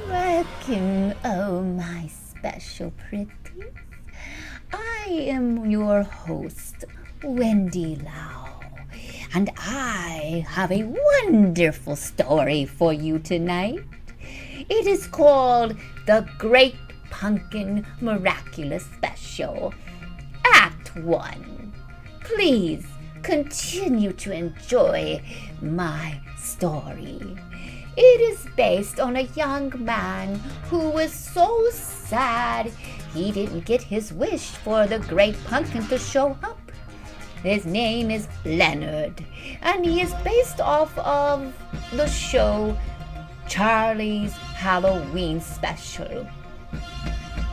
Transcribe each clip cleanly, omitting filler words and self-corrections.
Welcome, oh my special pretties. I am your host, Wendy Lau, and I have a wonderful story for you tonight. It is called The Great Pumpkin Miraculous Special, Act 1. Please continue to enjoy my story. It is based on a young man who was so sad he didn't get his wish for the Great Pumpkin to show up. His name is Leonard, and he is based off of the show Charlie's Halloween Special.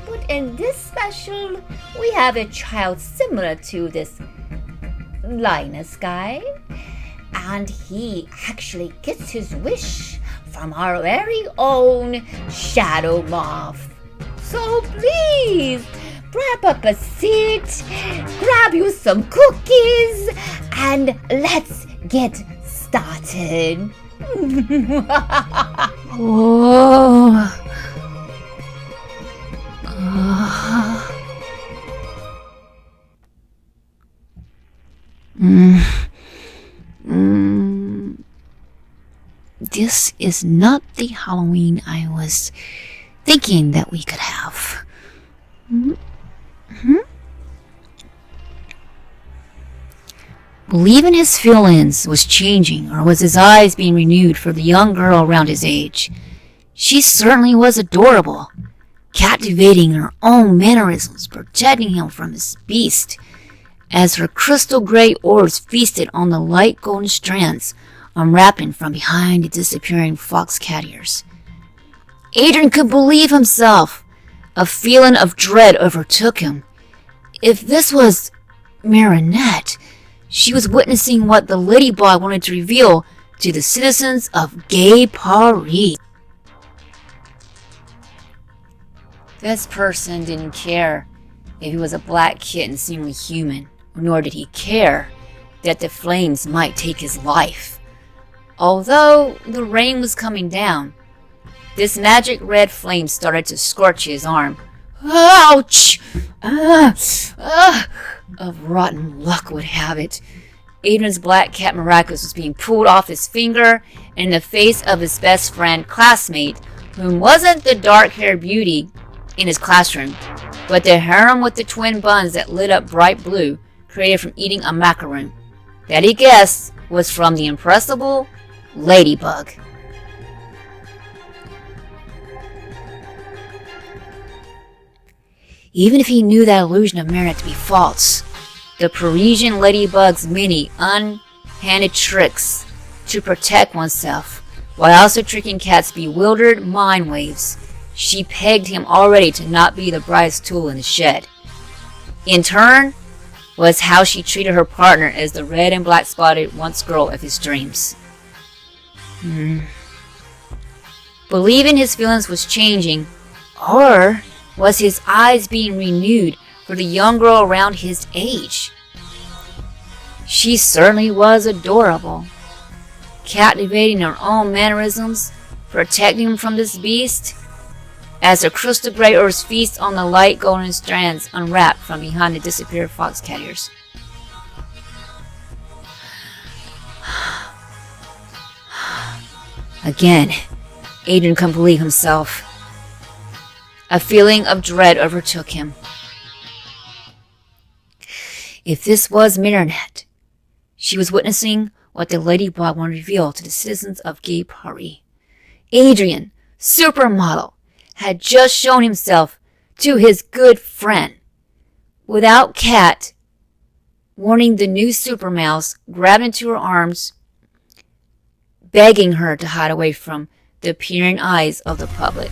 But in this special, we have a child similar to this Linus guy, and he actually gets his wish from our very own Shadow Moth. So please, grab up a seat, grab you some cookies, and let's get started. Whoa. This is not the Halloween I was thinking that we could have. Believing his feelings was changing, or was his eyes being renewed for the young girl around his age. She certainly was adorable, captivating in her own mannerisms, protecting him from his beast, as her crystal gray orbs feasted on the light golden strands, unwrapping from behind the disappearing fox cat ears. Adrien could believe himself. A feeling of dread overtook him. If this was Marinette, she was witnessing what the Ladybug wanted to reveal to the citizens of Gay Paris. This person didn't care if he was a black kitten seemingly human, nor did he care that the flames might take his life. Although the rain was coming down, this magic red flame started to scorch his arm. Ouch! Of rotten luck would have it, Adrien's black cat Miraculous was being pulled off his finger, and in the face of his best friend classmate, whom wasn't the dark-haired beauty in his classroom, but the harem with the twin buns that lit up bright blue, created from eating a macaroon, that he guessed was from the impressible Ladybug. Even if he knew that illusion of Marinette to be false, the Parisian Ladybug's many unhanded tricks to protect oneself, while also tricking Cat's bewildered mind waves, she pegged him already to not be the brightest tool in the shed. In turn, was how she treated her partner as the red and black spotted once girl of his dreams. Believing his feelings was changing, or was his eyes being renewed for the young girl around his age? She certainly was adorable, captivating her own mannerisms, protecting him from this beast, as her crystal gray orbs feast on the light golden strands unwrapped from behind the disappeared fox cat ears. Again, Adrien couldn't believe himself. A feeling of dread overtook him. If this was Marinette, she was witnessing what the Ladybug wanted to reveal to the citizens of Gay Paris. Adrien, supermodel, had just shown himself to his good friend. Without Cat warning, the new super mouse grabbed into her arms, begging her to hide away from the peering eyes of the public.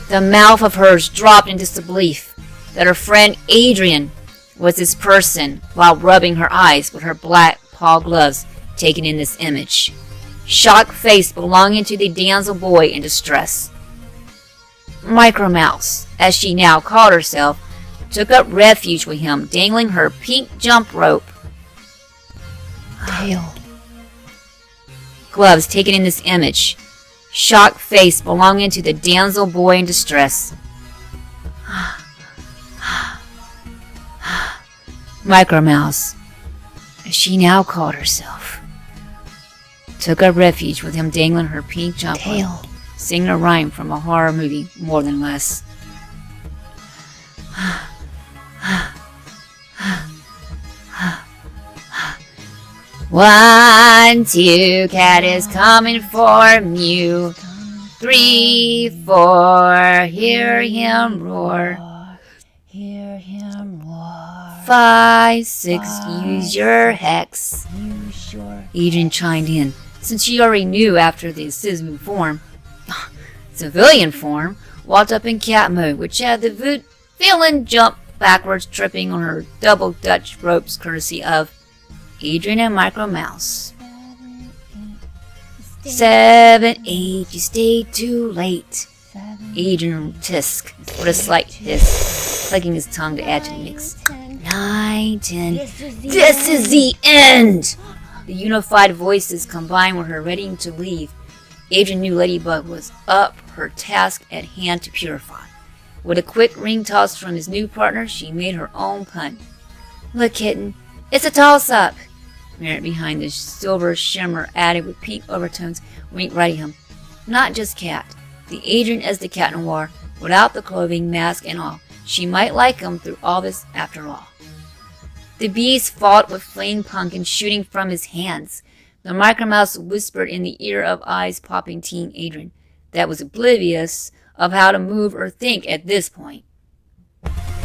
The mouth of hers dropped in disbelief that her friend Adrien was this person, while rubbing her eyes with her black paw gloves, taking in this image. Shocked face belonging to the damsel boy in distress. MICROMOUSE, as she now called herself, took up refuge with him, dangling her pink jump rope. Tail. Gloves taken in this image. Shocked face belonging to the damsel boy in distress. MICROMOUSE, as she now called herself, took up refuge with him dangling her pink jump Tail. rope, singing a rhyme from a horror movie, more than less. One, two, cat is coming for you. 3, 4, hear him roar. Hear him roar. 5, 6, use your hex. Use your Adrien chimed in, since she already knew after the citizen form. Civilian form walked up in cat mode, which had the villain jump backwards, tripping on her double Dutch ropes courtesy of Adrien and MICROMOUSE. 7, 8, you stayed too late. Adrien tisk with a slight hiss, clicking his tongue to add to the mix. 9, 10, this is the end! The unified voices combined with her readying to leave. Adrien knew Ladybug was up her task at hand to purify. With a quick ring toss from his new partner, she made her own pun. Look, kitten, it's a toss-up. Marinette behind the silver shimmer added with pink overtones winked right at him. Not just cat. The Adrien as the cat noir, without the clothing, mask, and all. She might like him through all this after all. The beast fought with flame pumpkin shooting from his hands. The MICROMOUSE whispered in the ear of eyes-popping teen Adrien, that was oblivious of how to move or think at this point.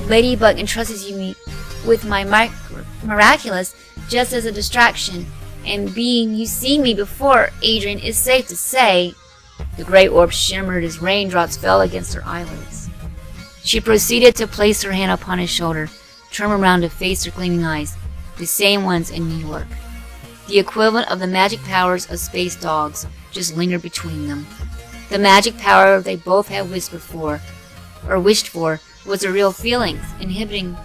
Ladybug entrusts me with my Miraculous just as a distraction, and being you seen me before, Adrien, is safe to say. The gray orb shimmered as raindrops fell against her eyelids. She proceeded to place her hand upon his shoulder, turn around to face her gleaming eyes, the same ones in New York. The equivalent of the magic powers of space dogs just lingered between them. The magic power they both had wished for, was the real feelings, inhibiting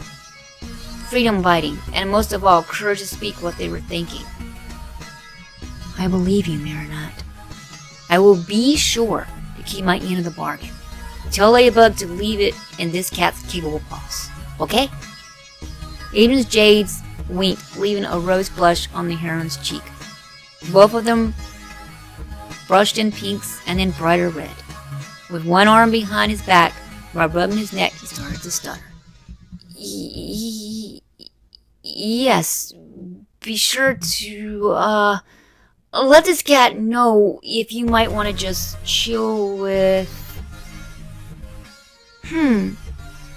freedom biting, and most of all, courage to speak what they were thinking. I believe you, Marinette. I will be sure to keep my end of the bargain. Tell Ladybug to leave it in this cat's capable paws. Okay? Adrien's jades winked, leaving a rose blush on the heron's cheek. Both of them brushed in pinks and then brighter red. With one arm behind his back, while rubbing his neck, he started to stutter. Yes, be sure to, let this cat know if you might want to just chill with...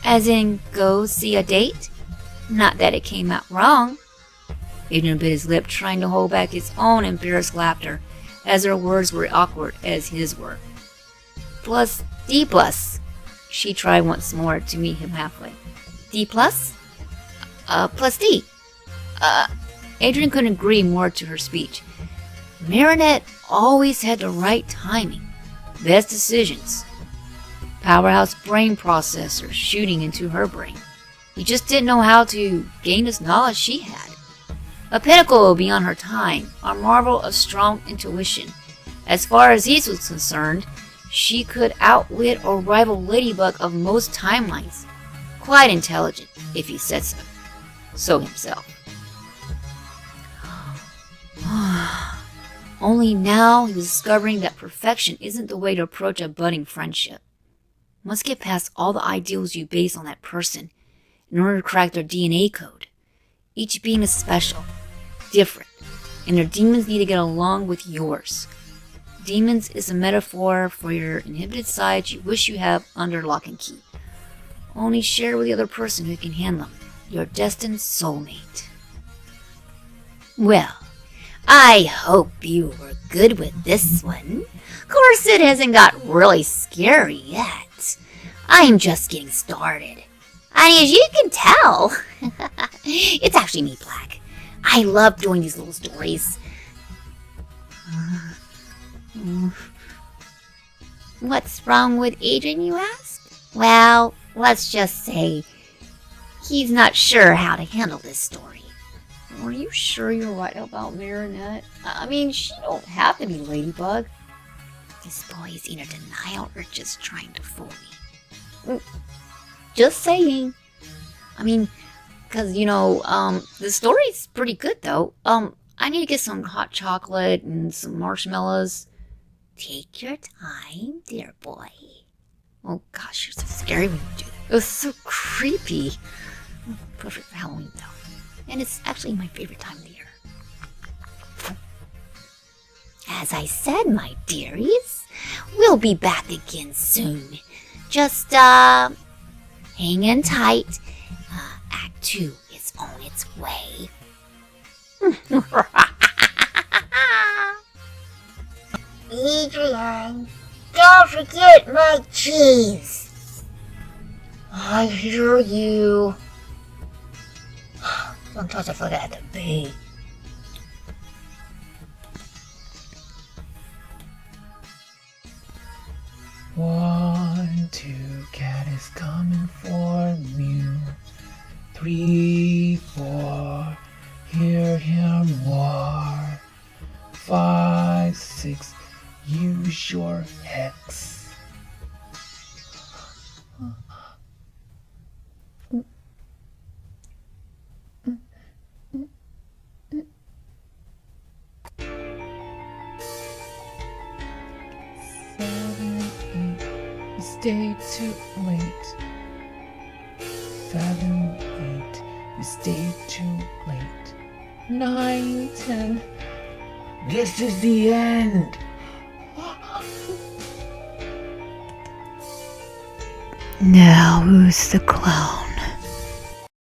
As in, go see a date? Not that it came out wrong. Adrien bit his lip, trying to hold back his own embarrassed laughter, as her words were awkward as his were. Plus, D+. She tried once more to meet him halfway. D+? Plus D. Adrien couldn't agree more to her speech. Marinette always had the right timing, best decisions. Powerhouse brain processor shooting into her brain. He just didn't know how to gain this knowledge she had. A pinnacle beyond her time, a marvel of strong intuition. As far as he was concerned, she could outwit or rival Ladybug of most timelines. Quite intelligent, if he said so. So himself. Only now he was discovering that perfection isn't the way to approach a budding friendship. Must get past all the ideals you base on that person in order to crack their DNA code. Each being is special, different, and their demons need to get along with yours. Demons is a metaphor for your inhibited sides you wish you have under lock and key. Only share with the other person who can handle them, your destined soulmate. Well, I hope you were good with this one. Of course, it hasn't got really scary yet. I'm just getting started. And as you can tell, it's actually me, Plagg. I love doing these little stories. What's wrong with Adrien, you ask? Well, let's just say he's not sure how to handle this story. Are you sure you're right about Marinette? I mean, she don't have to be Ladybug. This boy is either denial or just trying to fool me. Just saying. I mean, because, the story's pretty good, though. I need to get some hot chocolate and some marshmallows. Take your time, dear boy. Oh, gosh, you're so scary when you do that. It was so creepy. Perfect for Halloween, though. And it's actually my favorite time of the year. As I said, my dearies, we'll be back again soon. Just, hang in tight. Act 2 is on its way. Adrien, don't forget my cheese. I hear you. Sometimes I forget the bee. One, two, cat is coming for you. 3, 4, hear him roar. 5, 6, use your hex. Stay too late. 7, 8, you stayed too late. 9, 10, this is the end. Now who's the clown?